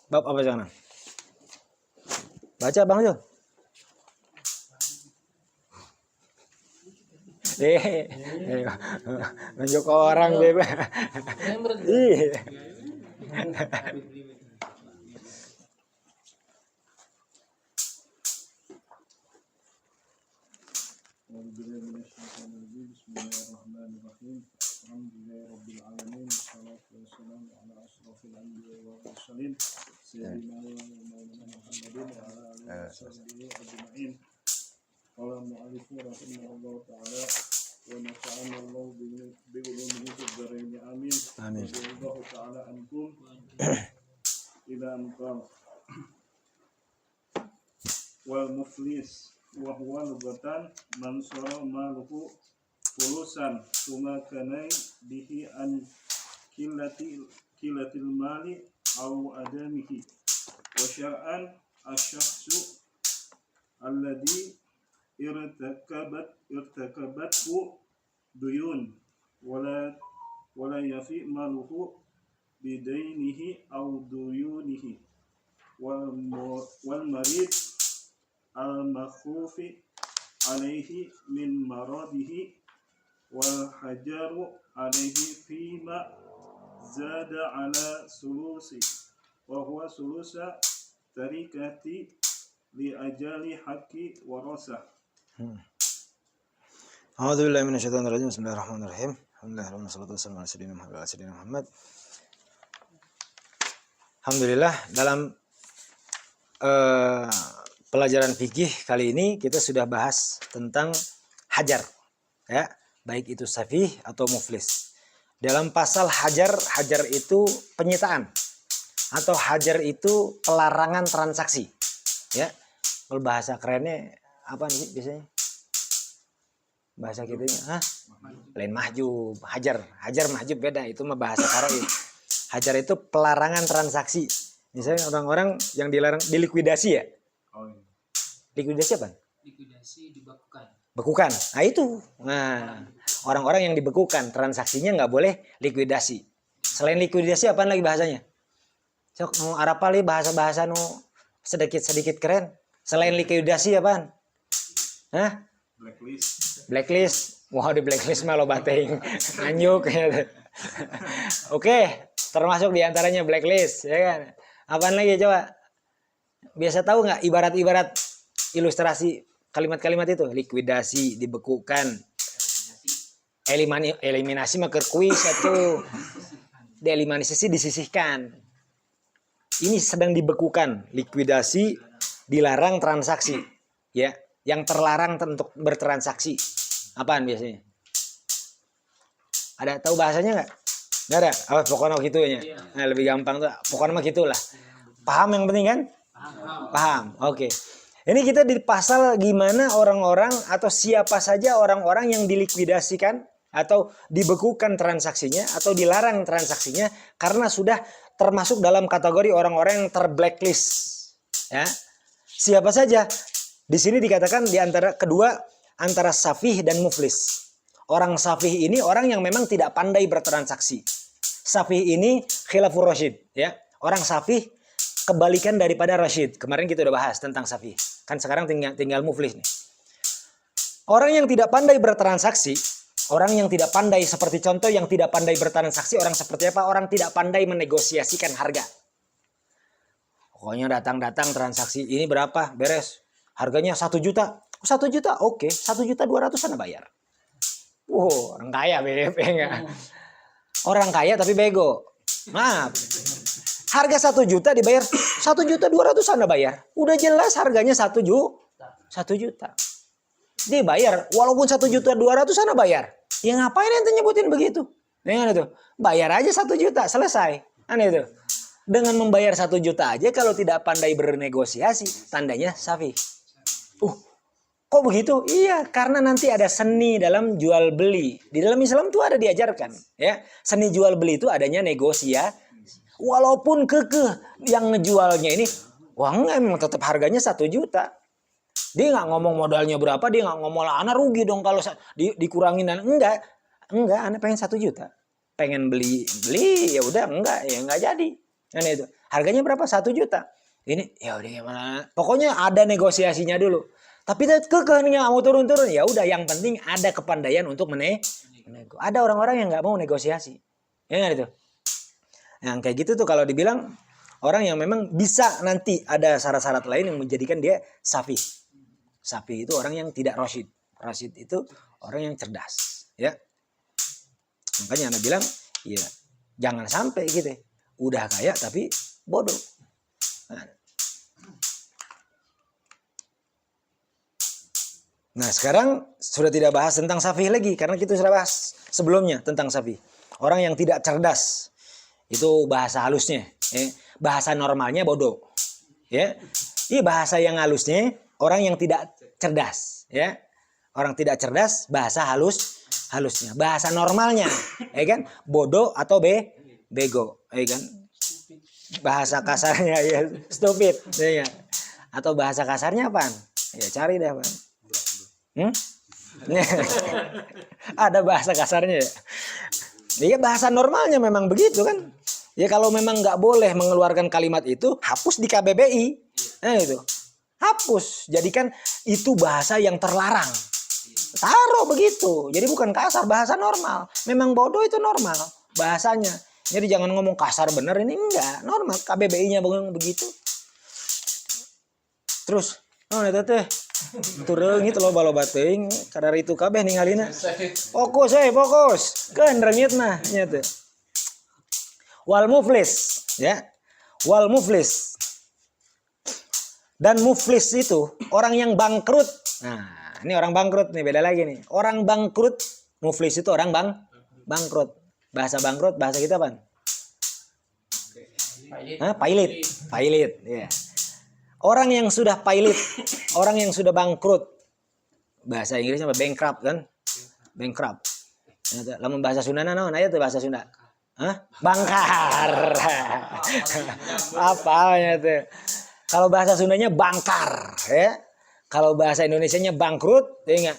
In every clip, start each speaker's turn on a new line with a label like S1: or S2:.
S1: Bab apa sekarang? Baca Bang Jul. Nunjuk orang deh. Iya.
S2: Bismillahirrahmanirrahim. Alhamdulillahirabbil alamin. Wassalatu wassalamu ala asyrofil anbiya'i wal mursalin sayyidina Muhammadin wa ala alihi washabbihi ajma'in. Qala mu'allif rahimahullah ta'ala wa nafa'ana Allah bi ulumihi fid dharain amin.
S1: Amin.
S2: Wa ta'ala ankum ila anqal wal muflis wa huwa lugatan man sara maluhu fulusan kuma kanai bihi an kilatil mali au adamihi wa syar'an asy-syakhsu alladhi irtakabathu duyun wala yafi maluhu bidainihi au duyunihi wal marid al-makhufi alaihi min maradihi wal hajaru alaihi fima zada ala sulusi wa huwa sulusa tarikati li ajali haqqi warasah.
S1: A'udzubillahi minasyaitonirrajim. Bismillahirrahmanirrahim. Alhamdulillah wassalatu wassalamu ala sayyidina Muhammad. Alhamdulillah, dalam pelajaran fikih kali ini kita sudah bahas tentang hajar, ya, baik itu safih atau muflis. Dalam pasal hajar itu penyitaan atau hajar itu pelarangan transaksi, ya. Kalau bahasa kerennya apa nih biasanya? Bahasa kita lain mahjub, hajar mahjub beda, itu mah bahasa Arab. Hajar itu pelarangan transaksi. Misalnya orang-orang yang dilarang dilikuidasi, ya. Likuidasi apa?
S3: Likuidasi dibekukan.
S1: Bekukan. Nah itu. Nah, orang-orang yang dibekukan transaksinya nggak boleh likuidasi. Selain likuidasi apaan lagi bahasanya? Sok nu arapali bahasa-bahasa nu sedikit keren. Selain likuidasi apaan? Hah? Blacklist. Wah, di blacklist mah lo bating. Anyuk. Oke, termasuk diantaranya blacklist, ya kan? Apaan lagi coba? Biasa tahu nggak ibarat-ibarat ilustrasi kalimat-kalimat itu? Likuidasi, dibekukan, eliminasi mah kuis itu, dieliminasi disisihkan. Ini sedang dibekukan, likuidasi, dilarang transaksi, ya. Yang terlarang untuk bertransaksi, apaan biasanya? Ada tahu bahasanya nggak? Nggak ada. Oh, pokoknya gitu ya. Nah, lebih gampang tuh. Pokoknya mah gitulah. Paham yang penting kan? Paham. Oke. Ini kita di pasal gimana orang-orang atau siapa saja orang-orang yang dilikuidasikan atau dibekukan transaksinya atau dilarang transaksinya karena sudah termasuk dalam kategori orang-orang yang terblacklist. Ya. Siapa saja? Di sini dikatakan di antara safih dan muflis. Orang safih ini orang yang memang tidak pandai bertransaksi. Safih ini khilafur rasyid, ya. Orang safih kebalikan daripada rasyid. Kemarin kita udah bahas tentang safih. Kan sekarang tinggal muflis nih. Orang yang tidak pandai bertransaksi, orang yang tidak pandai, seperti contoh yang tidak pandai bertransaksi, orang seperti apa? Orang tidak pandai menegosiasikan harga. Pokoknya datang transaksi ini berapa? Beres. Harganya 1 juta. 1 juta? Oke. 1.200.000 bayar. Wow, orang kaya BDP enggak. Orang kaya tapi bego. Maaf. Harga 1 juta dibayar 1.200.000 bayar. Udah jelas harganya 1 juta. Dibayar walaupun 1.200.000 bayar. Ya ngapain ente nyebutin begitu? Dengan itu. Bayar aja 1 juta, selesai. Aneh itu. Dengan membayar 1 juta aja kalau tidak pandai bernegosiasi, tandanya safih. Kok begitu? Iya, karena nanti ada seni dalam jual beli. Di dalam Islam tuh ada diajarkan, ya. Seni jual beli itu adanya negosiasi. Walaupun kekeh yang ngejualnya ini, wah enggak, memang tetap harganya 1 juta. Dia nggak ngomong modalnya berapa, dia nggak ngomong lah, anak rugi dong kalau dikurangin dan enggak, anak pengen 1 juta. Pengen beli ya udah enggak jadi. Kan itu. Harganya berapa? 1 juta. Ini ya udah gimana? Pokoknya ada negosiasinya dulu. Tapi kekeh nggak mau turun-turun, ya udah yang penting ada kepandaian untuk menego. Ada orang-orang yang nggak mau negosiasi. Ya kan itu. Yang kayak gitu tuh kalau dibilang orang yang memang bisa nanti ada syarat-syarat lain yang menjadikan dia safi. Safi itu orang yang tidak rasyid. Rasyid itu orang yang cerdas, ya. Makanya Anda bilang, ya jangan sampai gitu. Udah kaya tapi bodoh. Nah, sekarang sudah tidak bahas tentang safi lagi karena kita sudah bahas sebelumnya tentang safi. Orang yang tidak cerdas. Itu bahasa halusnya, ya. Bahasa normalnya bodoh. Ya. Ini bahasa yang halusnya orang yang tidak cerdas, ya. Orang tidak cerdas bahasa halusnya. Bahasa normalnya, ya kan? Bodoh atau bego, ya kan? Bahasa kasarnya ya stupid, ya kan? Atau bahasa kasarnya apaan? Ya cari deh, apaan. Ada bahasa kasarnya ya. Iya, bahasa normalnya memang begitu kan. Ya kalau memang nggak boleh mengeluarkan kalimat itu, hapus di KBBI. Nah itu. Hapus. Jadikan itu bahasa yang terlarang. Taruh begitu. Jadi bukan kasar, bahasa normal. Memang bodoh itu normal bahasanya. Jadi jangan ngomong kasar bener, ini enggak. Normal KBBI-nya begitu. Terus, oh itu teh. Turun gitu loba teuing kadar itu kabeh ningalina. Fokus fokus. Keun reungitna nya teh. Wal muflis, ya. Wal muflis. Dan muflis itu orang yang bangkrut. Nah, ini orang bangkrut nih, beda lagi nih. Orang bangkrut, muflis itu orang bangkrut. Bahasa bangkrut bahasa kita apa? Pailit, ya. Orang yang sudah pailit, orang yang sudah bangkrut. Bahasa Inggrisnya apa? Bankrupt kan? Bankrupt. Lamun bahasa Sunda naon aya tuh bahasa Sunda? Hah? Bangkar. Apanya tuh? Kalau bahasa Sundanya bangkar, ya. Kalau bahasa Indonesianya bangkrut, ya enggak?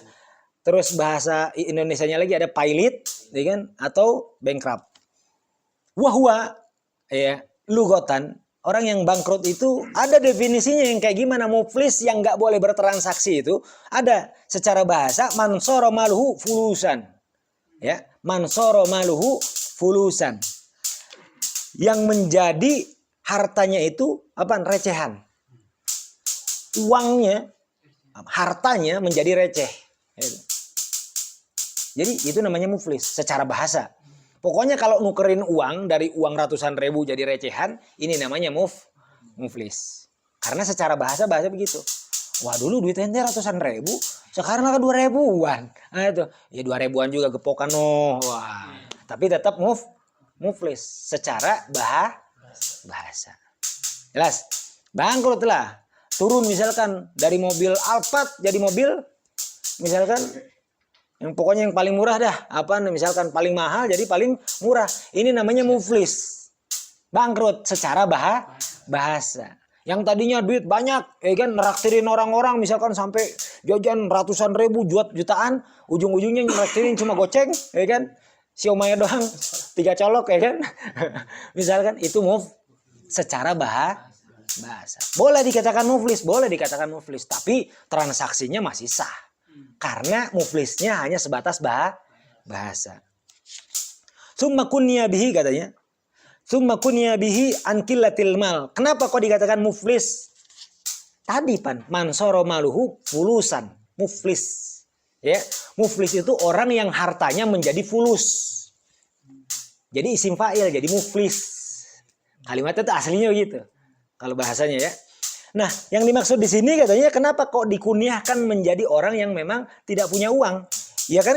S1: Terus bahasa Indonesianya lagi ada pailit, ya kan? Atau bankrupt. Wahwa, ya, lugotan. Orang yang bangkrut itu ada definisinya yang kayak gimana. Muflis yang nggak boleh bertransaksi itu ada secara bahasa mansoro maluhu fulusan, ya, mansoro maluhu fulusan, yang menjadi hartanya itu apa? Recehan. Uangnya, hartanya menjadi receh. Jadi itu namanya muflis secara bahasa. Pokoknya kalau nukerin uang dari uang ratusan ribu jadi recehan, ini namanya muflis. Karena secara bahasa begitu. Wah dulu duitnya ratusan ribu, sekarang lah 2.000-an. Nah itu, ya 2.000-an juga gepokan noh. Wah, tapi tetap muflis secara bahasa. Jelas? Bangkrut lah. Turun misalkan dari mobil Alphard jadi mobil misalkan yang pokoknya yang paling murah dah. Apa misalkan paling mahal jadi paling murah. Ini namanya muflis. Bangkrut secara bahasa. Yang tadinya duit banyak, ya kan, neraktirin orang-orang misalkan sampai jajan ratusan ribu, jutaan, ujung-ujungnya neraktirin cuma goceng, ya kan? Siomay doang 3 colok, ya kan? Misalkan itu secara bahasa. Boleh dikatakan muflis, tapi transaksinya masih sah. Karena muflisnya hanya sebatas bahasa. Summa kunya bihi katanya. Summa kunya bihi an qillatil mal. Kenapa kok dikatakan muflis? Tadi mansoro maluhu fulusan. Muflis. Ya, muflis itu orang yang hartanya menjadi fulus. Jadi isim fa'il, jadi muflis. Kalimatnya itu aslinya begitu. Kalau bahasanya ya. Nah, yang dimaksud di sini katanya kenapa kok dikunyahkan menjadi orang yang memang tidak punya uang? Ya kan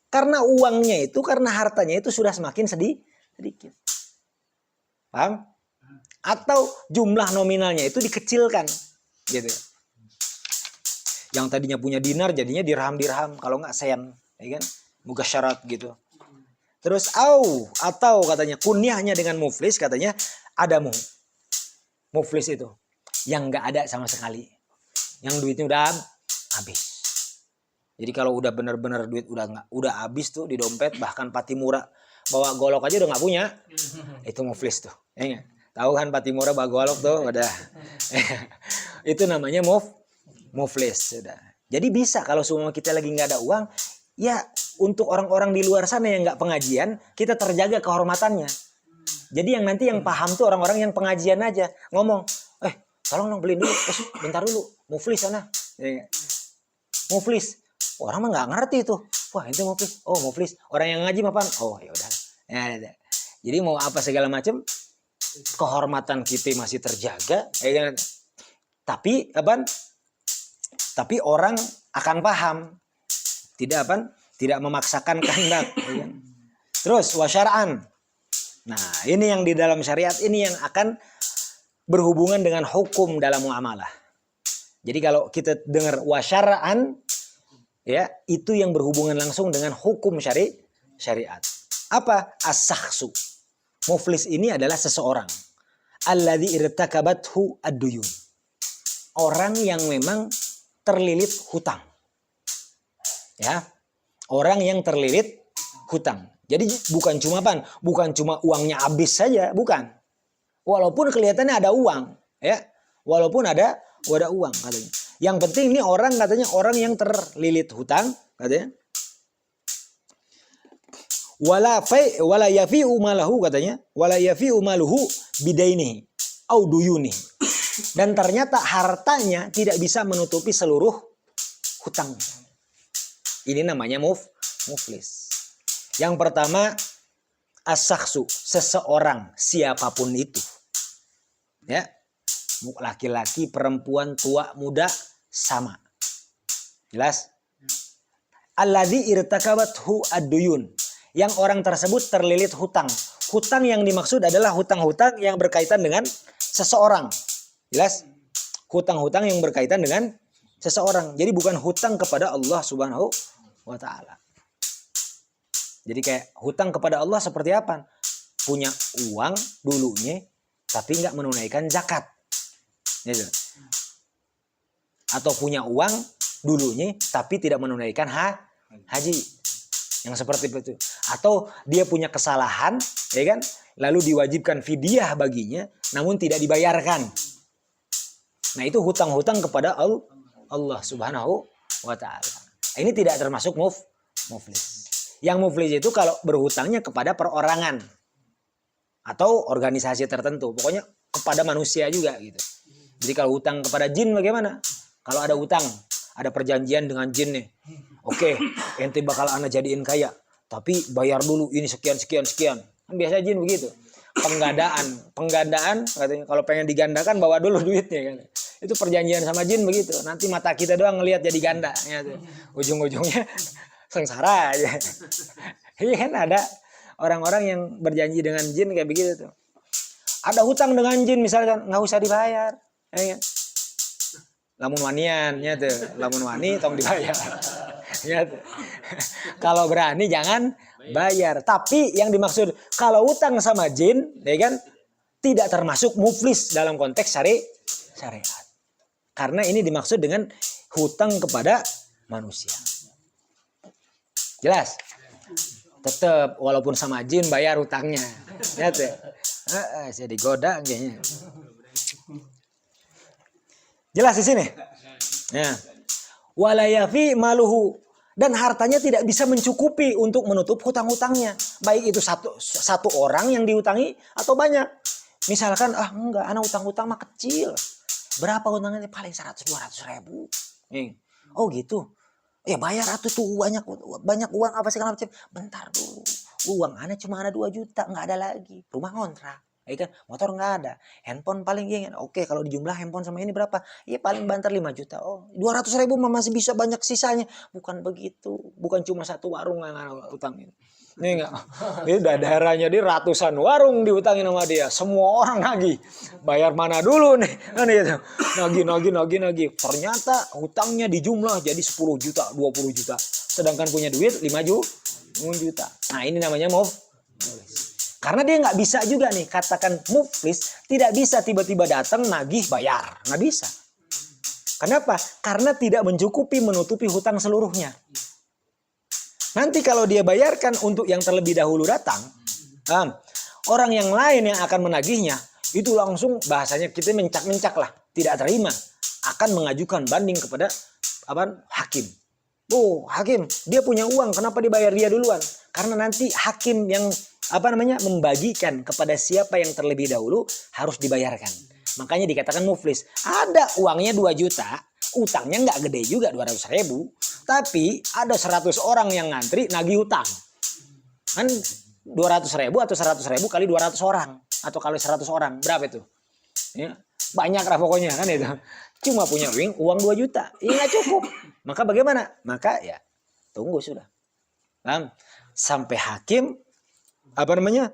S1: karena uangnya itu, karena hartanya itu sudah semakin sedikit. Paham? Atau jumlah nominalnya itu dikecilkan. Gitu. Yang tadinya punya dinar jadinya dirham, kalau nggak sen, ya kan? Mugasyarat gitu. Terus atau katanya kunyahnya dengan muflis katanya ada muflis itu yang nggak ada sama sekali, yang duitnya udah habis. Jadi kalau udah benar-benar duit udah habis tuh di dompet, bahkan pati murah bawa golok aja udah nggak punya, itu muflis tuh. Ya, Tahu kan Patimura Bagolok tuh udah. Itu namanya muflis sudah. Jadi bisa kalau semua kita lagi nggak ada uang, ya untuk orang-orang di luar sana yang nggak pengajian, kita terjaga kehormatannya. Jadi yang nanti yang paham tuh orang-orang yang pengajian aja ngomong, tolong dong beliin dulu, bentar dulu, muflis sana, muflis. Orang mah nggak ngerti tuh, wah itu muflis, oh muflis, orang yang ngaji apaan? Oh ya udah, ya. Jadi mau apa segala macam, kehormatan kita masih terjaga, ya kan? Tapi orang akan paham, tidak memaksakan kehendak. Ya kan? Terus wasyara'an. Nah ini yang di dalam syariat ini yang akan berhubungan dengan hukum dalam muamalah. Jadi kalau kita dengar wasyara'an, ya itu yang berhubungan langsung dengan hukum syariat. Apa? As-sakhsu. Muflis ini adalah seseorang. Alladzi irtakabathu ad-duyun. Orang yang memang terlilit hutang. Ya. Orang yang terlilit hutang. Jadi bukan cuma uangnya habis saja, bukan. Walaupun kelihatannya ada uang, ya. Walaupun ada uang katanya. Yang penting ini orang katanya orang yang terlilit hutang katanya. Wala yafi'u malahu katanya, wala yafi'u maluhu bidainihi au duyuni. Dan ternyata hartanya tidak bisa menutupi seluruh hutang. Ini namanya muflis. Yang pertama as-sakhsu, seseorang siapapun itu. Ya. Laki-laki, perempuan, tua, muda sama. Jelas? Alladzi irtakabathu ad-duyun. Yang orang tersebut terlilit hutang. Hutang yang dimaksud adalah hutang-hutang yang berkaitan dengan seseorang. Jelas? Hutang-hutang yang berkaitan dengan seseorang. Jadi bukan hutang kepada Allah Subhanahu wa taala. Jadi kayak hutang kepada Allah seperti apa? Punya uang dulunya tapi nggak menunaikan zakat. Gitu. Atau punya uang dulunya tapi tidak menunaikan haji. Yang seperti itu. Atau dia punya kesalahan, ya kan? Lalu diwajibkan fidyah baginya namun tidak dibayarkan. Nah, itu hutang-hutang kepada Allah Subhanahu wa taala. Ini tidak termasuk muflis. Yang muflis itu kalau berhutangnya kepada perorangan atau organisasi tertentu, pokoknya kepada manusia juga gitu. Jadi kalau hutang kepada jin bagaimana? Kalau ada hutang, ada perjanjian dengan jin nih. Oke, ente bakal ana jadiin kaya, tapi bayar dulu ini sekian. Kan biasa jin begitu. Penggandaan katanya kalau pengen digandakan bawa dulu duitnya kan. Itu perjanjian sama jin begitu. Nanti mata kita doang ngelihat jadi ganda gitu. Ujung-ujungnya sengsara aja. Iya kan ada orang-orang yang berjanji dengan jin kayak begitu tuh. Ada hutang dengan jin misalkan nggak usah dibayar. Ya, lamun wanian ya tuh, lamun wani tong dibayar. Ya tuh. Kalau berani jangan bayar. Tapi yang dimaksud kalau hutang sama jin, ya kan tidak termasuk muflis dalam konteks syariat. Karena ini dimaksud dengan hutang kepada manusia. Jelas? Tetap walaupun sama jin bayar hutangnya. Ya tuh. Saya digoda kayaknya. Jelas di sini? Ya. Wala yafi maluhu, dan hartanya tidak bisa mencukupi untuk menutup hutang-hutangnya. Baik itu satu orang yang dihutangi atau banyak. Misalkan enggak, anak hutang-hutang mah kecil. Berapa hutangnya? Paling 100-200 ribu. Oh gitu. Ya bayar atuh tuh banyak uang apa segala macam. Bentar dulu. Uang anak cuma ada 2 juta, nggak ada lagi. Rumah ngontrak. Ya kan? Motor nggak ada. Handphone paling ingin. Oke, kalau dijumlah handphone sama ini berapa? Ya paling banter 5 juta. Oh, 200 ribu masih bisa banyak sisanya. Bukan begitu. Bukan cuma satu warung yang utangin. Ini enggak. Ini daerahnya dia ratusan warung dihutangin sama dia. Semua orang nagih. Bayar mana dulu nih? Nagih. Ternyata hutangnya dijumlah jadi 10 juta, 20 juta. Sedangkan punya duit 5 juta. Nah, ini namanya muflis. Karena dia nggak bisa juga nih katakan muflis, tidak bisa tiba-tiba datang nagih bayar. Nggak bisa. Kenapa? Karena tidak mencukupi menutupi hutang seluruhnya. Nanti kalau dia bayarkan untuk yang terlebih dahulu datang, orang yang lain yang akan menagihnya, itu langsung bahasanya kita mencak-mencak lah, tidak terima, akan mengajukan banding kepada hakim. Oh, hakim, dia punya uang, kenapa dibayar dia duluan? Karena nanti hakim yang membagikan kepada siapa yang terlebih dahulu harus dibayarkan. Makanya dikatakan muflis. Ada uangnya 2 juta, utangnya nggak gede juga 200.000, tapi ada 100 orang yang ngantri nagih utang. Kan 200.000 atau 100.000 kali 200 orang atau kali 100 orang, berapa itu? Ya, banyak lah pokoknya kan itu. Cuma punya uang 2 juta, ini nggak cukup. Maka bagaimana? Maka ya tunggu sudah. Paham? Sampai hakim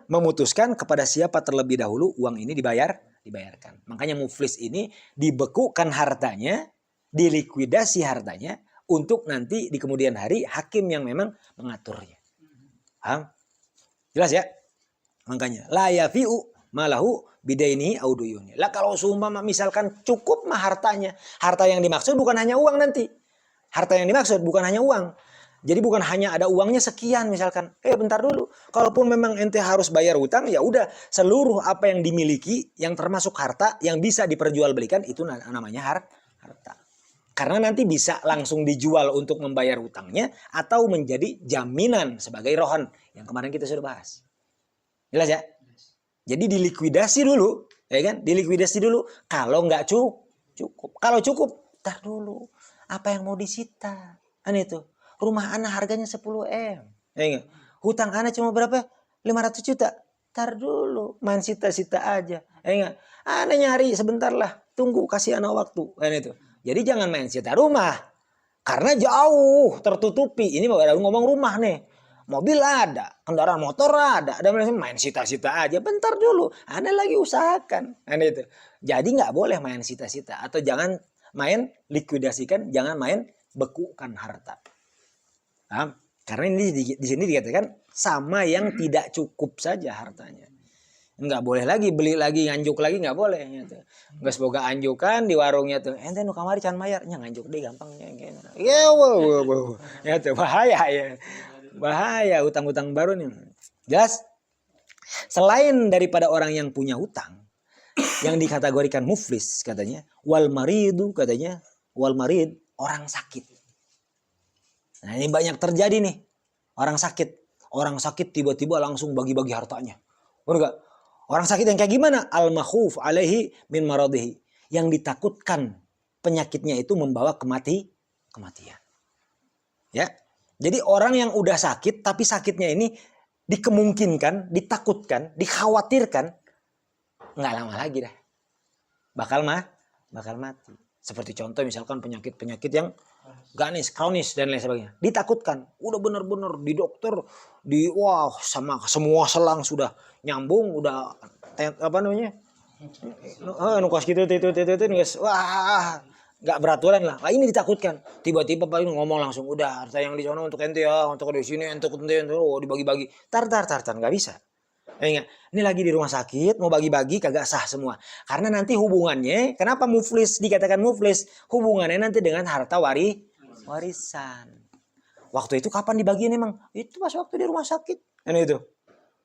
S1: memutuskan kepada siapa terlebih dahulu uang ini dibayarkan. Makanya muflis ini dibekukan hartanya, dilikuidasi hartanya untuk nanti di kemudian hari hakim yang memang mengaturnya. Paham? Jelas ya? Makanya la yafi'u malahu bidaini auduyuni. Lah kalau seumpama misalkan cukup mah hartanya. Harta yang dimaksud bukan hanya uang nanti. Harta yang dimaksud bukan hanya uang. Jadi bukan hanya ada uangnya sekian misalkan. Bentar dulu. Kalaupun memang ente harus bayar utang, ya udah seluruh apa yang dimiliki yang termasuk harta yang bisa diperjualbelikan itu namanya harta. Karena nanti bisa langsung dijual untuk membayar utangnya atau menjadi jaminan sebagai rohan yang kemarin kita sudah bahas. Jelas ya? Jadi dilikuidasi dulu, ya kan? Dilikuidasi dulu. Kalau nggak cukup, kalau cukup, tar dulu. Apa yang mau disita? Kan itu. Rumah anak harganya 10M. Ya, hutang anak cuma berapa? 500 juta. Tar dulu, main sita-sita aja. Ya, anak nyari sebentar lah. Tunggu, kasih anak waktu. Kan itu. Jadi jangan main sita rumah. Karena jauh tertutupi. Ini baru ngomong rumah nih. Mobil ada, kendaraan motor ada. Ada main sita-sita aja. Bentar dulu, Anda lagi usahakan. Kan itu. Jadi nggak boleh main sita-sita. Atau jangan main likuidasikan, jangan main bekukan harta. Nah, karena ini di sini dikatakan sama yang tidak cukup saja hartanya. Nggak boleh lagi beli lagi nganjuk lagi, nggak boleh gitu. Nggak semoga anjukan di warungnya tuh ente nu kamari can mayar nya nganjuk deh gampangnya ya wow. Ya tuh bahaya ya. Bahaya utang-utang baru nih. Jelas? Selain daripada orang yang punya utang yang dikategorikan muflis katanya, wal maridu katanya, wal marid orang sakit. Nah, ini banyak terjadi nih. Orang sakit tiba-tiba langsung bagi-bagi hartanya. Benar enggak? Orang sakit yang kayak gimana? Al-makhuf alaihi min maradihi. Yang ditakutkan penyakitnya itu membawa kematian. Ya. Jadi orang yang udah sakit tapi sakitnya ini dikemungkinkan, ditakutkan, dikhawatirkan nggak lama lagi dah. Bakal mati. Seperti contoh misalkan penyakit-penyakit yang ganis, kronis dan lain sebagainya. Ditakutkan, udah benar-benar di dokter sama semua selang sudah nyambung, udah nukos gitu wah nggak beraturan lah. Nah, ini ditakutkan. Tiba-tiba paling ngomong langsung, udah harta yang di sana untuk ente ya, untuk di sini untuk ente, dibagi-bagi. Tar nggak bisa. Ini lagi di rumah sakit mau bagi-bagi kagak sah semua. Karena nanti hubungannya, kenapa muflis dikatakan muflis? Hubungannya nanti dengan harta warisan. Waktu itu kapan dibagiin emang? Itu pas waktu di rumah sakit. Kan itu.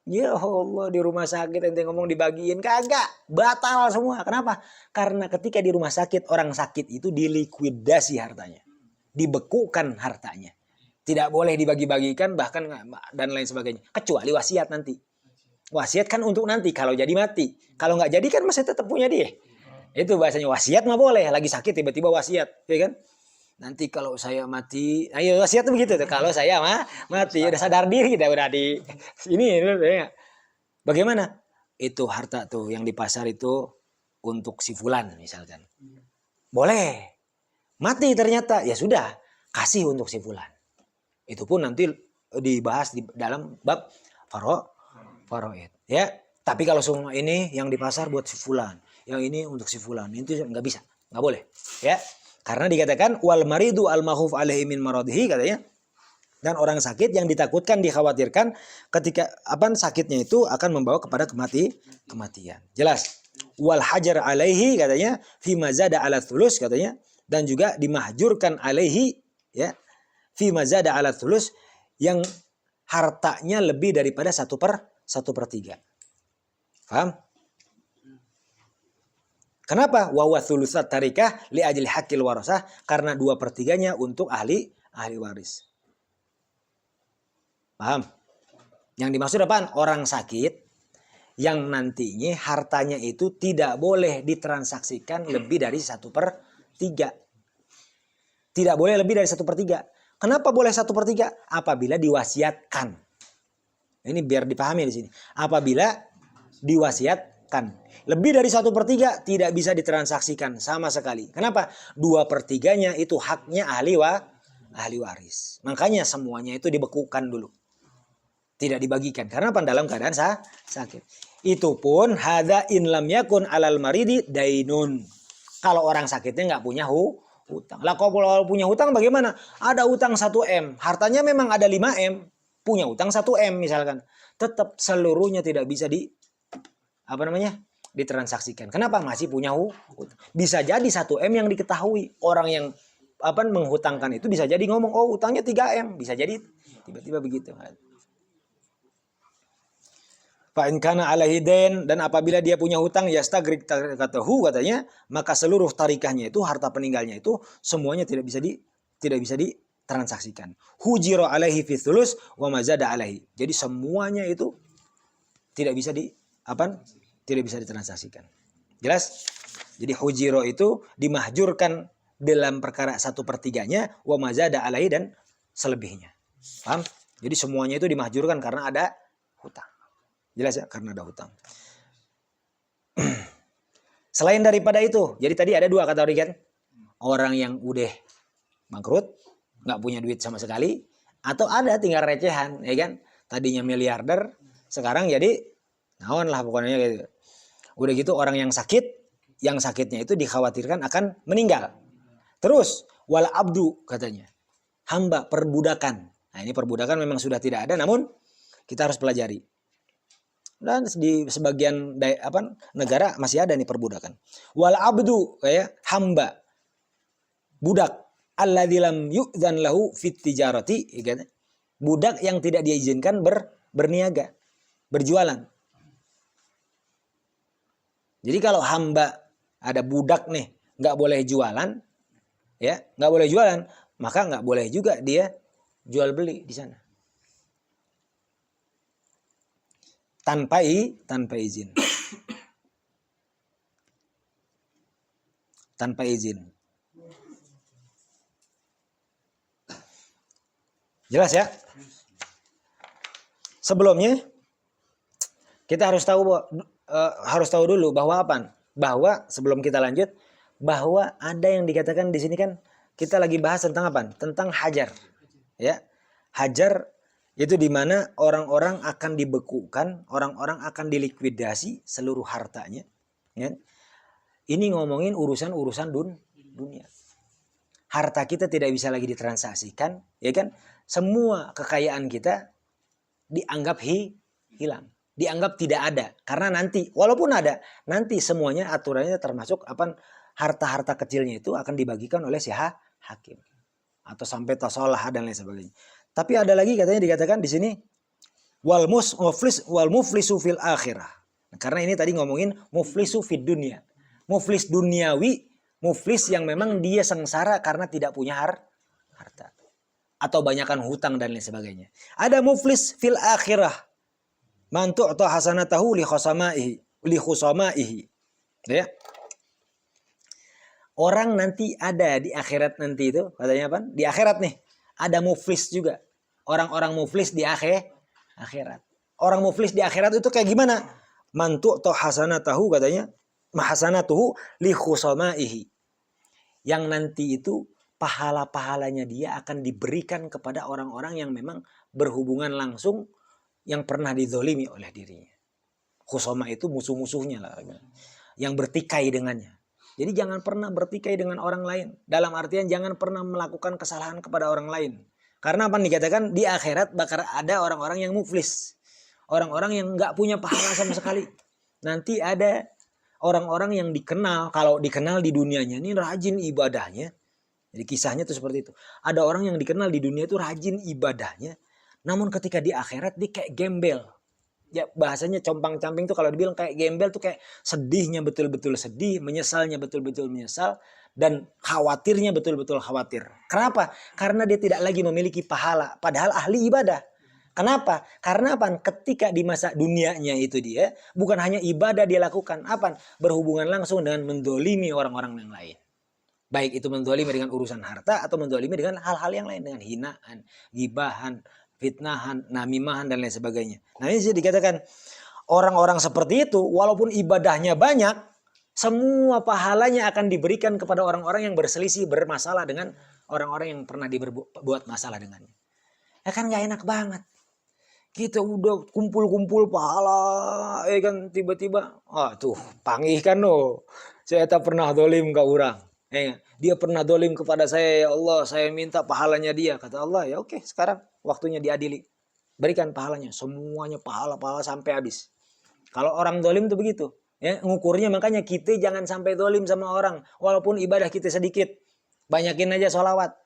S1: Ya Allah, di rumah sakit ente ngomong dibagiin, kagak, batal semua. Kenapa? Karena ketika di rumah sakit orang sakit itu dilikuidasi hartanya, dibekukan hartanya, tidak boleh dibagi-bagikan bahkan dan lain sebagainya. Kecuali wasiat nanti. Wasiat kan untuk nanti kalau jadi mati, kalau nggak jadi kan masih tetap punya dia. Itu bahasanya wasiat mah boleh. Lagi sakit tiba-tiba wasiat, ya kan? Nanti kalau saya mati, ayo wasiat tuh begitu tuh. Kalau saya mati, udah sadar diri kita udah di ini. Bagaimana? Itu harta tuh yang di pasar itu untuk si fulan misalkan. Boleh. Mati ternyata, ya sudah, kasih untuk si fulan. Itu pun nanti dibahas di dalam bab faraid. Ya. Tapi kalau semua ini yang di pasar buat si fulan, yang ini untuk si fulan, itu nggak bisa, nggak boleh. Ya. Karena dikatakan wal maridu al mahuf alaihi min maradihi katanya, dan orang sakit yang ditakutkan dikhawatirkan ketika sakitnya itu akan membawa kepada kematian. Jelas. Wal hajar alaihi katanya fi mazada ala thulus katanya, dan juga dimahjurkan alaihi ya fi mazada ala thulus yang hartanya lebih daripada 1/3. Paham? Kenapa? Wa huwa thulutsat tarikah li ajli haqqil warasah, karena 2/3-nya untuk ahli waris. Paham? Yang dimaksud apaan? Orang sakit yang nantinya hartanya itu tidak boleh ditransaksikan lebih dari 1/3. Tidak boleh lebih dari 1/3. Kenapa boleh 1/3? Apabila diwasiatkan. Ini biar dipahami di sini. Apabila diwasiatkan. Lebih dari 1/3 tidak bisa ditransaksikan sama sekali. Kenapa? 2/3-nya itu haknya ahli waris. Makanya semuanya itu dibekukan dulu. Tidak dibagikan. Karena apa? Dalam keadaan sakit. Itu pun hadza in lam yakun alal maridi dainun. Kalau orang sakitnya nggak punya hutang. Lah kalau punya hutang bagaimana? Ada hutang 1M. Hartanya memang ada 5M. Punya hutang 1M misalkan. Tetap seluruhnya tidak bisa ditransaksikan. Kenapa? Masih punya hutang. Bisa jadi 1M yang diketahui. Orang yang menghutangkan itu bisa jadi ngomong, oh hutangnya 3M. Bisa jadi tiba-tiba begitu. Fa in kana alaihi dain, dan apabila dia punya hutang yastagrik tarikatahu katanya, maka seluruh tarikahnya itu, harta peninggalnya itu semuanya tidak bisa ditransaksikan. Hujira alaihi fi thulus wa mazada alaihi. Jadi semuanya itu tidak bisa ditransaksikan. Jelas? Jadi hujiro itu dimahjurkan dalam perkara 1/3-nya, wa mazada alaihi, dan selebihnya. Paham? Jadi semuanya itu dimahjurkan karena ada hutang. Jelas ya? Karena ada hutang. Selain daripada itu, jadi tadi ada 2 kategori kan? Orang yang udah bangkrut, nggak punya duit sama sekali, atau ada tinggal recehan, ya kan? Tadinya miliarder, sekarang jadi naon lah pokoknya gitu. Udah gitu orang yang sakit, yang sakitnya itu dikhawatirkan akan meninggal. Terus wal abdu katanya, hamba, perbudakan. Nah ini perbudakan memang sudah tidak ada, namun kita harus pelajari. Dan di sebagian negara masih ada nih perbudakan. Wal abdu kayak hamba, budak, alladzi lam yu'dzan lahu fit tijarati, budak yang tidak diizinkan berniaga, berjualan. Jadi kalau hamba, ada budak nih, nggak boleh jualan, ya, nggak boleh jualan, maka nggak boleh juga dia jual beli di sana. Tanpa izin. Tanpa izin. Jelas ya? Sebelumnya kita harus tahu dulu bahwa apa? Bahwa sebelum kita lanjut, bahwa ada yang dikatakan di sini kan kita lagi bahas tentang apa? Tentang hajar. Ya. Hajar itu di mana orang-orang akan dibekukan, orang-orang akan dilikuidasi seluruh hartanya. Ya. Ini ngomongin urusan dunia. Harta kita tidak bisa lagi ditransaksikan, ya kan? Semua kekayaan kita dianggap hilang, dianggap tidak ada. Karena nanti, walaupun ada, nanti semuanya aturannya termasuk harta-harta kecilnya itu akan dibagikan oleh si hakim atau sampai tasalah dan lain sebagainya. Tapi ada lagi katanya dikatakan di sini wal muflisu fil akhirah. Karena ini tadi ngomongin muflisu fid dunia. Muflis duniawi, muflis yang memang dia sengsara karena tidak punya harta atau banyakkan hutang dan lain sebagainya. Ada muflis fil akhirah. Man tu'ta hasanatahu li khusamaihi. Ya. Orang nanti ada di akhirat nanti itu, katanya apa? Di akhirat nih, ada muflis juga. Orang-orang muflis di akhirat. Orang muflis di akhirat itu kayak gimana? Man tu'ta hasanatahu katanya, mahasanatuhu li khusamaihi. Yang nanti itu pahala-pahalanya dia akan diberikan kepada orang-orang yang memang berhubungan langsung yang pernah dizolimi oleh dirinya. Khusama itu musuh-musuhnya lah. Yang bertikai dengannya. Jadi jangan pernah bertikai dengan orang lain. Dalam artian jangan pernah melakukan kesalahan kepada orang lain. Karena apa dikatakan di akhirat bakal ada orang-orang yang muflis. Orang-orang yang nggak punya pahala sama sekali. Nanti ada orang-orang yang dikenal. Kalau dikenal di dunianya ini rajin ibadahnya. Jadi kisahnya tuh seperti itu. Ada orang yang dikenal di dunia itu rajin ibadahnya. Namun ketika di akhirat dia kayak gembel. ya bahasanya compang-camping tuh kalau dibilang kayak gembel tuh kayak sedihnya betul-betul sedih, menyesalnya betul-betul menyesal, dan khawatirnya betul-betul khawatir. Kenapa? Karena dia tidak lagi memiliki pahala, padahal ahli ibadah. Kenapa? Karena apa? Ketika di masa dunianya itu dia bukan hanya ibadah dia lakukan, apa? Berhubungan langsung dengan mendolimi orang-orang yang lain. Baik itu mendolimi dengan urusan harta atau mendolimi dengan hal-hal yang lain, dengan hinaan, gibahan, fitnahan, namimahan dan lain sebagainya. Nah ini sih dikatakan orang-orang seperti itu walaupun ibadahnya banyak, semua pahalanya akan diberikan kepada orang-orang yang berselisih, bermasalah dengan orang-orang yang pernah dibuat masalah dengannya. Ya kan gak enak banget. Kita udah kumpul-kumpul pahala, kan tiba-tiba, tuh panggih kan no. Saya tak pernah dolim ke orang. Dia pernah dolim kepada saya, ya Allah, saya minta pahalanya dia. Kata Allah, ya oke, sekarang waktunya diadili. Berikan pahalanya, semuanya pahala-pahala sampai habis. Kalau orang dolim tuh begitu. Ya, ngukurnya makanya kita jangan sampai dolim sama orang. Walaupun ibadah kita sedikit. Banyakin aja sholawat.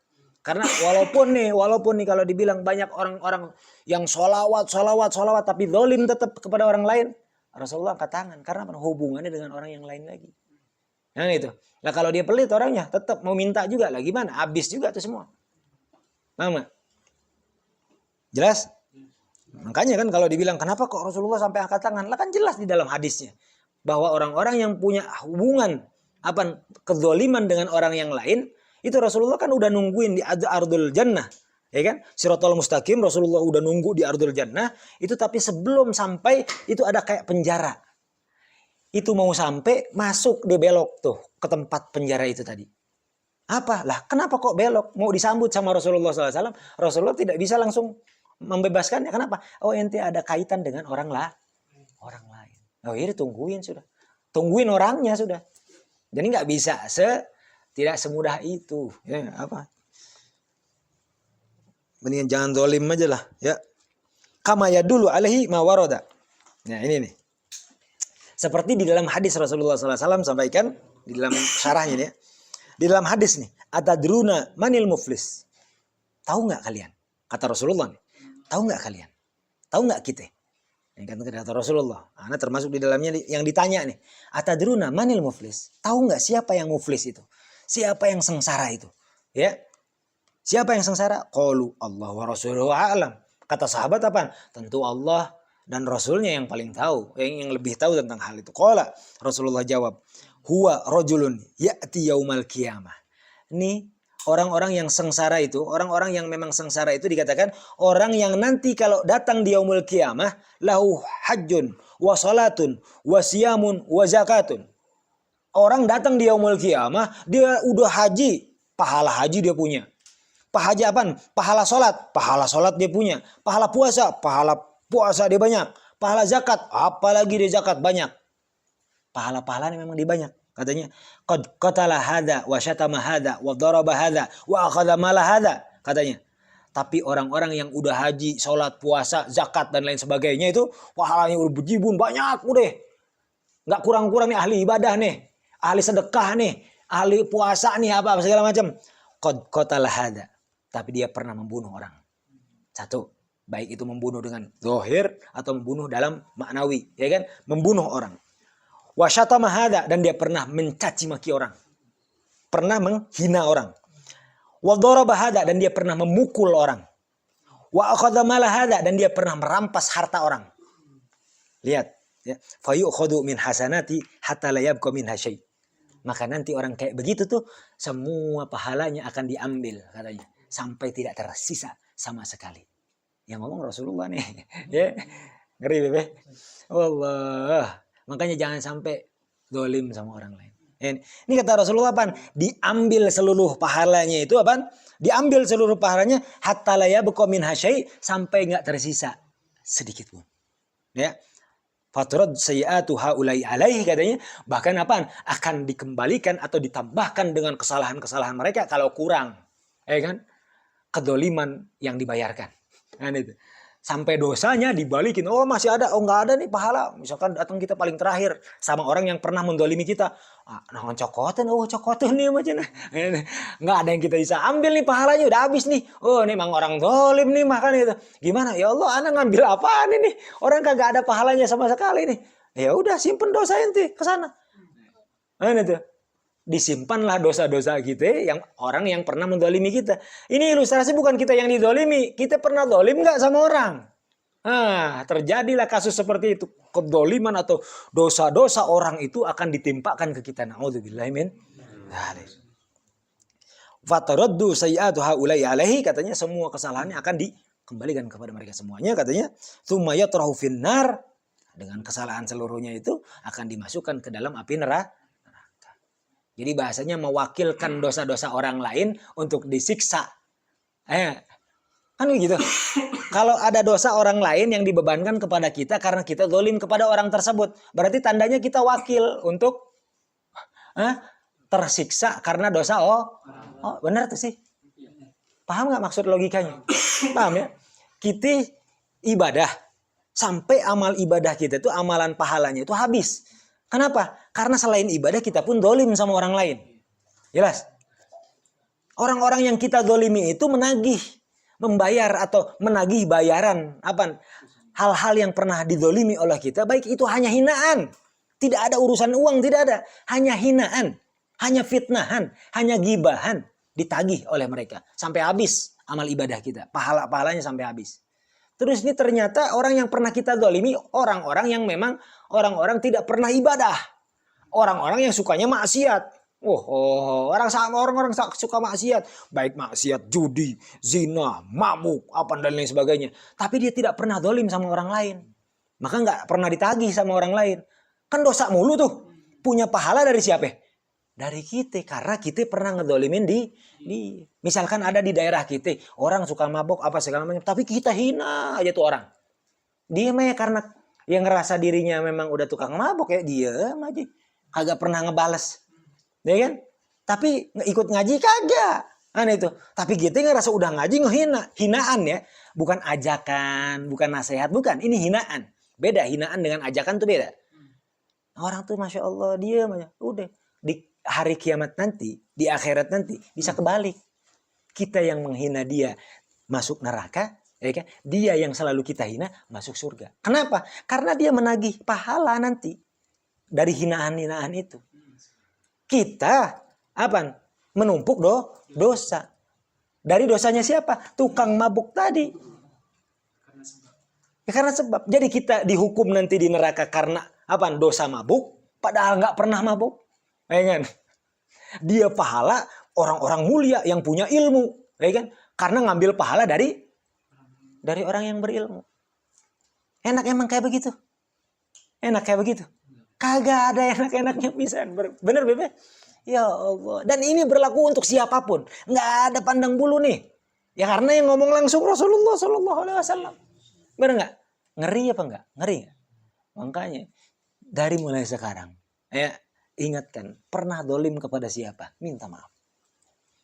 S1: Karena walaupun nih kalau dibilang banyak orang-orang yang sholawat tapi dolim tetap kepada orang lain, Rasulullah angkat tangan. Karena apa? Hubungannya dengan orang yang lain lagi. Nah itu. Nah kalau dia pelit orangnya tetap mau minta juga lah. Gimana? Habis juga tuh semua. Paham gak? Jelas? Makanya kan kalau dibilang kenapa kok Rasulullah sampai angkat tangan? Lah kan jelas di dalam hadisnya. Bahwa orang-orang yang punya hubungan kezaliman dengan orang yang lain, itu Rasulullah kan udah nungguin di ardul jannah, ya kan? Siratal mustaqim Rasulullah udah nunggu di ardul jannah, itu tapi sebelum sampai itu ada kayak penjara. Itu mau sampai masuk dia belok tuh ke tempat penjara itu tadi. Apa? Lah kenapa kok belok? Mau disambut sama Rasulullah SAW, Rasulullah tidak bisa langsung membebaskannya. Kenapa? Oh ente ada kaitan dengan orang lain. Oh ini tungguin sudah. Tungguin orangnya sudah. Jadi nggak bisa tidak semudah itu, ya apa? Mendingan jangan dolim aja lah, ya. Kama ya dulu alaihi ma warada. Nah ini nih. Seperti di dalam hadis Rasulullah SAW sampaikan di dalam syarahnya nih, ya. Di dalam hadis nih, atadruna manil muflis. Tahu nggak kalian? Kata Rasulullah nih. Tahu nggak kalian? Tahu nggak kita? Ini kata Rasulullah. Nah, termasuk di dalamnya yang ditanya nih. Atadruna manil muflis. Tahu nggak siapa yang muflis itu? Siapa yang sengsara itu? Ya. Siapa yang sengsara? Qalu Allah wa rasuluhu a'lam. Kata sahabat apa? Tentu Allah dan Rasulnya yang paling tahu, yang lebih tahu tentang hal itu. Qala Rasulullah jawab, huwa rajulun ya'ti yaumal qiyamah. Ini orang-orang yang sengsara itu, orang-orang yang memang sengsara itu dikatakan orang yang nanti kalau datang di yaumul qiyamah lahu hajjun wa salatun wa siyamun wa zakatun. Orang datang di yaumul qiyamah, dia udah haji, pahala haji dia punya. Pahala apa? Pahala solat dia punya. Pahala puasa dia banyak. Pahala zakat, apalagi dia zakat banyak. Pahala-pahala ini memang dia banyak. Katanya, qad qatala hadza wa syatama hadza wa daraba hadza wa akhadha mala hadza, katanya. Tapi orang-orang yang udah haji, solat, puasa, zakat dan lain sebagainya itu pahalanya udah bejibun banyak udah. Enggak kurang-kurang nih ahli ibadah nih. Ahli sedekah nih, ahli puasa nih, apa segala macam. Qad qatala hadza. Tapi dia pernah membunuh orang. Satu, baik itu membunuh dengan zahir atau membunuh dalam maknawi, ya kan? Membunuh orang. Wa syatama hadza, dan dia pernah mencaci maki orang. Pernah menghina orang. Wa daraba hadza, dan dia pernah memukul orang. Wa akhadha mala hadza, dan dia pernah merampas harta orang. Lihat, ya. Fa yu'khadhu min hasanati hatta la yabqa minha syai'. Maka nanti orang kayak begitu tuh semua pahalanya akan diambil katanya sampai tidak tersisa sama sekali. Yang ngomong Rasulullah nih. Ya. Ngeri bebe. Allah. Makanya jangan sampai dolim sama orang lain. Ini kata Rasulullah apa? Diambil seluruh pahalanya itu apa? Diambil seluruh pahalanya hatta la yabqa minha syai', sampai enggak tersisa sedikit pun. Ya. Faturad sayyi'atu haulai alaihi, katanya, bahkan apa? Akan dikembalikan atau ditambahkan dengan kesalahan-kesalahan mereka kalau kurang. Ya kan? Kedoliman yang dibayarkan. Kan itu. Sampai dosanya dibalikin. Oh masih ada, oh nggak ada nih pahala. Misalkan datang kita paling terakhir sama orang yang pernah mendolimi kita. Nah cokotan, oh cokotan nih macam. Nggak ada yang kita bisa ambil nih pahalanya udah habis nih. Oh ini emang orang dolim nih makan itu. Gimana? Ya Allah, ana ngambil apaan ini? Orang kagak ada pahalanya sama sekali nih. Ya udah simpen dosa ente ke sana. Nah itu. Disimpanlah dosa-dosa kita yang orang yang pernah mendolimi kita. Ini ilustrasi bukan kita yang didolimi. Kita pernah dolim nggak sama orang? Nah, terjadilah kasus seperti itu. Kedoliman atau dosa-dosa orang itu akan ditimpakan ke kita. Na'udzubillah min dzalik. Fataraddu sayyi'atu haula'i alaihi, katanya semua kesalahannya akan dikembalikan kepada mereka semuanya, katanya. Tsumma yatrahu finnar, dengan kesalahan seluruhnya itu akan dimasukkan ke dalam api neraka. Jadi bahasanya mewakilkan dosa-dosa orang lain untuk disiksa. Kan begitu. Kalau ada dosa orang lain yang dibebankan kepada kita karena kita zalim kepada orang tersebut, berarti tandanya kita wakil untuk tersiksa karena dosa benar tuh sih. Paham nggak maksud logikanya? Paham ya? Kita ibadah sampai amal ibadah kita itu amalan pahalanya itu habis. Kenapa? Karena selain ibadah kita pun dolim sama orang lain. Jelas? Orang-orang yang kita dolimi itu menagih, membayar atau menagih bayaran apa? Hal-hal yang pernah didolimi oleh kita, baik itu hanya hinaan. Tidak ada urusan uang, tidak ada. Hanya hinaan, hanya fitnahan, hanya gibahan. Ditagih oleh mereka. Sampai habis amal ibadah kita. Pahala-pahalanya sampai habis. Terus ini ternyata orang yang pernah kita dolimi, orang-orang yang memang orang-orang tidak pernah ibadah. Orang-orang yang sukanya maksiat. Orang-orang suka maksiat. Baik maksiat, judi, zina, mabuk, apa dan lain sebagainya. Tapi dia tidak pernah dolim sama orang lain. Maka nggak pernah ditagih sama orang lain. Kan dosa mulu tuh. Punya pahala dari siapa? Dari kita. Karena kita pernah ngedolimin misalkan ada di daerah kita. Orang suka mabuk apa segala macam. Tapi kita hina aja tuh orang. Dia mah karena yang ngerasa dirinya memang udah tukang mabuk ya. Diam aja. Kagak pernah ngebales. Ya kan? Tapi ikut ngaji kagak. Aneh itu. Tapi kita ngerasa udah ngaji ngehina. Hinaan ya. Bukan ajakan. Bukan nasihat. Bukan. Ini hinaan. Beda. Hinaan dengan ajakan tuh beda. Orang tuh Masya Allah. Diam aja. Udah. Di hari kiamat nanti, di akhirat nanti bisa kebalik. Kita yang menghina dia masuk neraka, ya kan? Dia yang selalu kita hina masuk surga. Kenapa? Karena dia menagih pahala nanti dari hinaan-hinaan itu. Kita menumpuk dosa. Dari dosanya siapa? Tukang mabuk tadi. Ya, karena sebab. Jadi kita dihukum nanti di neraka karena dosa mabuk, padahal nggak pernah mabuk. Ya kan? Dia pahala orang-orang mulia yang punya ilmu, ya kan? Karena ngambil pahala dari orang yang berilmu. Enak emang kayak begitu? Enak kayak begitu? Kagak ada enak-enaknya pisan. Bener Bebe? Ya Allah. Dan ini berlaku untuk siapapun. Nggak ada pandang bulu nih. Ya karena yang ngomong langsung Rasulullah SAW. Bener nggak? Ngeri apa nggak? Ngeri nggak? Makanya dari mulai sekarang, ya. Ingatkan, pernah dolim kepada siapa? Minta maaf.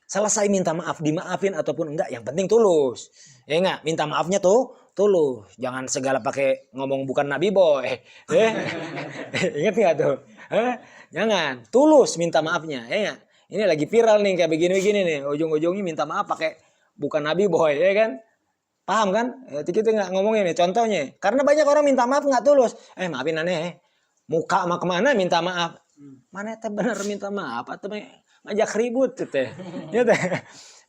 S1: Selesai minta maaf, dimaafin ataupun enggak, yang penting tulus. Ya enggak, minta maafnya tuh tulus. Jangan segala pakai ngomong bukan Nabi boy. Ingat enggak tuh? Jangan, tulus minta maafnya. Ya enggak? Ini lagi viral nih kayak begini-begini nih. Ujung-ujungnya minta maaf pakai bukan Nabi boy, ya kan? Paham kan? Kita enggak ngomongin nih contohnya. Karena banyak orang minta maaf enggak tulus. Maafin aneh. Muka mah kemana minta maaf? Mana teh bener minta maaf atau ngajak ribut teh. Ya teh.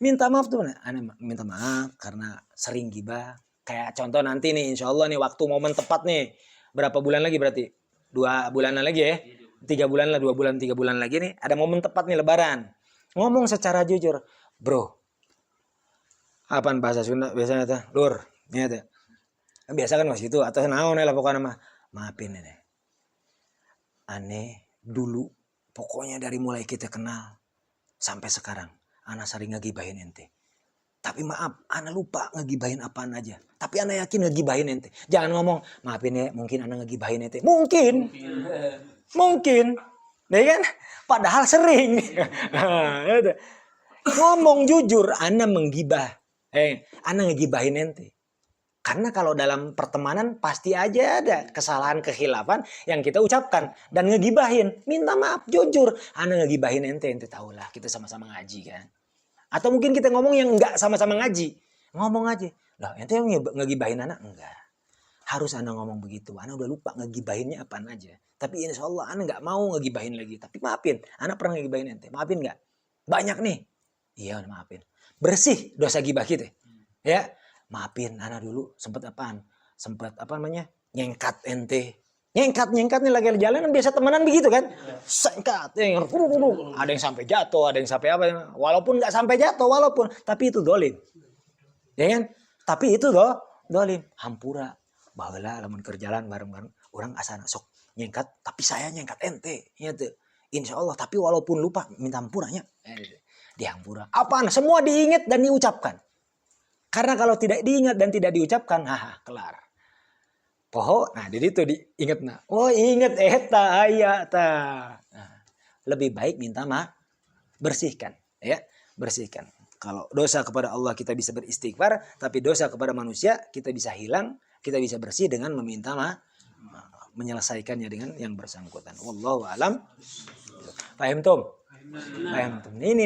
S1: Minta maaf tuh aneh minta maaf karena sering gibah. Kayak contoh nanti nih insyaallah nih waktu momen tepat nih. Berapa bulan lagi berarti? 2 bulanan lagi ya. 3 bulan lah, 2 bulan 3 bulan lagi nih ada momen tepat nih lebaran. Ngomong secara jujur, bro. Apaan bahasa Sunda biasanya teh? Lur, nya teh. Biasa kan masih itu atau naon lah pokoknya mah. Maafin nih. Aneh dulu pokoknya dari mulai kita kenal sampai sekarang ana sering ngegibahin ente. Tapi maaf, ana lupa ngegibahin apaan aja. Tapi ana yakin ngegibahin ente. Jangan ngomong, maafin ya, mungkin ana ngegibahin ente. Mungkin. Ya kan? Padahal sering. Ngomong jujur, ana menggibah. Ana ngegibahin ente. Karena kalau dalam pertemanan pasti aja ada kesalahan kekhilafan yang kita ucapkan dan ngegibahin. Minta maaf jujur. Ana ngegibahin ente tahulah kita sama-sama ngaji kan. Atau mungkin kita ngomong yang enggak sama-sama ngaji. Ngomong aja. Lah ente yang ngegibahin anak enggak. Harus ana ngomong begitu. Ana udah lupa ngegibahinnya apaan aja. Tapi insya Allah ana enggak mau ngegibahin lagi. Tapi maafin. Ana pernah ngegibahin ente. Maafin enggak? Banyak nih. Iya maafin. Bersih dosa gibah kita. Ya. Maafin, ana dulu sempat apaan? Sempat apa namanya? Nyengkat ente. Nyengkat nih lagi jalan biasa temenan begitu kan? Sengkat, ada yang sampai jatuh, ada yang sampai apa? Walaupun nggak sampai jatuh, tapi itu dolim. Ya kan? Tapi itu dolim. Hampura, baheula lamun keur jalan bareng-bareng, orang asana sok nyengkat, tapi saya nyengkat ente, ya tuh. Insya Allah, tapi walaupun lupa minta hampuranya, dihampura. Apaan? Semua diingat dan diucapkan. Karena kalau tidak diingat dan tidak diucapkan, kelar. Poho, nah jadi itu diingat nah. Oh ingat eta aya ta. Nah, lebih baik minta maaf, bersihkan, ya, bersihkan. Kalau dosa kepada Allah kita bisa beristighfar, tapi dosa kepada manusia kita bisa hilang, kita bisa bersih dengan meminta maaf, menyelesaikannya dengan yang bersangkutan. Wallahu alam. Paham tum? Paham tum. Ini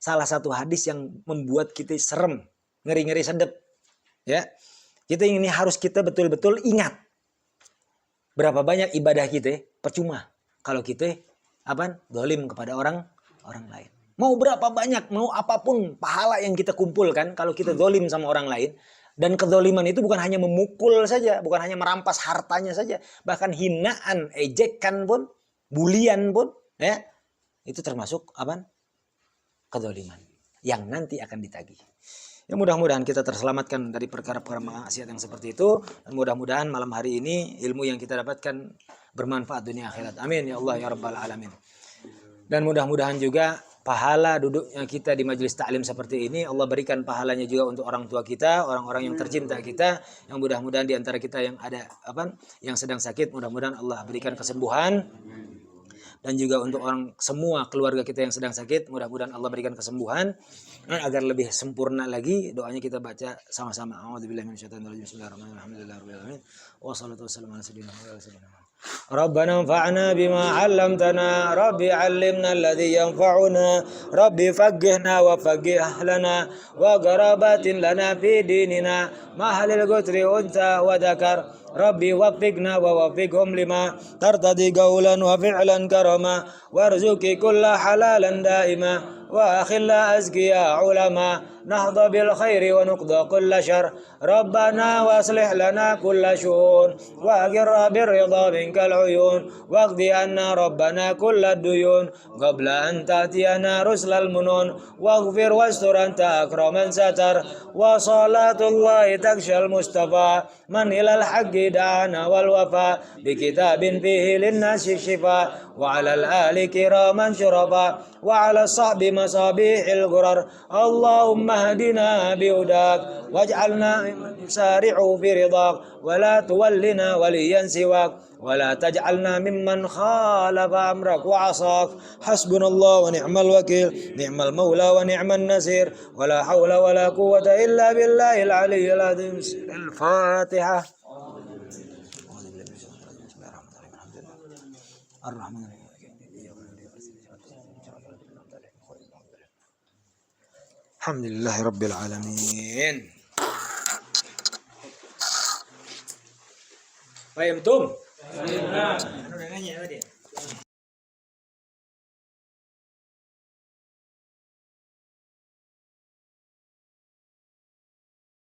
S1: salah satu hadis yang membuat kita serem, ngeri-ngeri sedep. Ya. Ini harus kita betul-betul ingat. Berapa banyak ibadah kita percuma kalau kita dolim kepada orang lain. Mau berapa banyak, mau apapun pahala yang kita kumpulkan kalau kita dolim sama orang lain. Dan kedoliman itu bukan hanya memukul saja, bukan hanya merampas hartanya saja, bahkan hinaan, ejekan pun, bulian pun, ya, itu termasuk kedoliman yang nanti akan ditagih. Ya mudah-mudahan kita terselamatkan dari perkara-perkara maksiat yang seperti itu. Dan mudah-mudahan malam hari ini ilmu yang kita dapatkan bermanfaat dunia akhirat. Amin ya Allah ya Rabbal Alamin. Dan mudah-mudahan juga pahala duduknya kita di majelis taklim seperti ini, Allah berikan pahalanya juga untuk orang tua kita, orang-orang yang tercinta kita, yang mudah-mudahan di antara kita yang ada yang sedang sakit, mudah-mudahan Allah berikan kesembuhan. Dan juga untuk orang semua keluarga kita yang sedang sakit, mudah-mudahan Allah berikan kesembuhan agar lebih sempurna lagi. Doanya kita baca sama-sama. A'udzubillahi minasyaitonir rajim. Bismillahirrahmanirrahim. Alhamdulillahirabbil alamin. Wassalatu wassalamu ala sayyidina Muhammad. ربنا انفعنا بما علمتنا ربي علمنا الذي ينفعنا ربي فقهنا وفقه أهلنا وقرابات لنا في ديننا مهل القتر أنثى وذكر ربي وفقنا ووفقهم لما ترتضي قولا وفعلا كرما وارزقي كل حلالا دائما وأخلا أزكياء علما نهضى بالخير ونقضى كل شر ربنا واصلح لنا كل شؤون وأقر بالرضا منك العيون واقضي عنا ربنا كل الديون قبل أن تأتينا رسل المنون واغفر واستر أنت أكرم من ستر وصلاة الله تخشى المصطفى من إلى الحق دعانا والوفاء بكتاب فيه للناس الشفاء وعلى الآل كراما شرفا وعلى الصحب مصابيح الغرر اللهم اهدنا بهداك واجعلنا نسارع في رضاك ولا تولنا وليا سواك ولا تجعلنا ممن خالف أمرك وعصاك حسبنا الله ونعم الوكيل نعم المولى ونعم النصير ولا حول ولا قوة إلا بالله العلي العظيم الفاتحة الرحمن الرحيم Alhamdulillahi Rabbil Alamin. Paham tum? Paham.